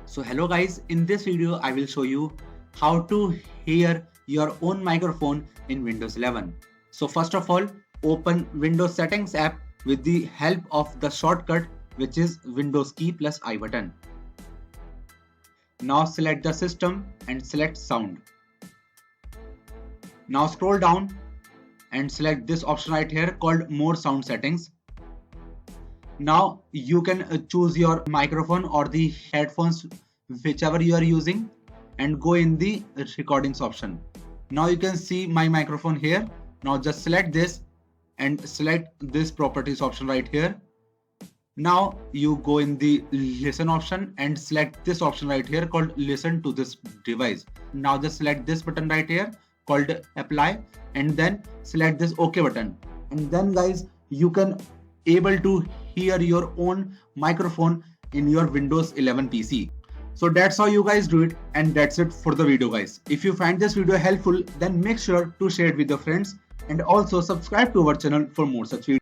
So hello guys, in this video I will show you how to hear your own microphone in Windows 11. So first of all, open Windows Settings app with the help of the shortcut which is Windows key plus I button. Now select the system and select sound. Now scroll down and select this option right here called more sound settings. Now you can choose your microphone or the headphones whichever you are using and go in the recordings option. Now you can see my microphone here. Now just select this and select this properties option right here. Now you go in the listen option and select this option right here called listen to this device. Now just select this button right here called apply and then select this OK button. And then guys, you can able to hear your own microphone in your Windows 11 PC. So that's how you guys do it, and that's it for the video guys. If you find this video helpful, then make sure to share it with your friends and also subscribe to our channel for more such videos.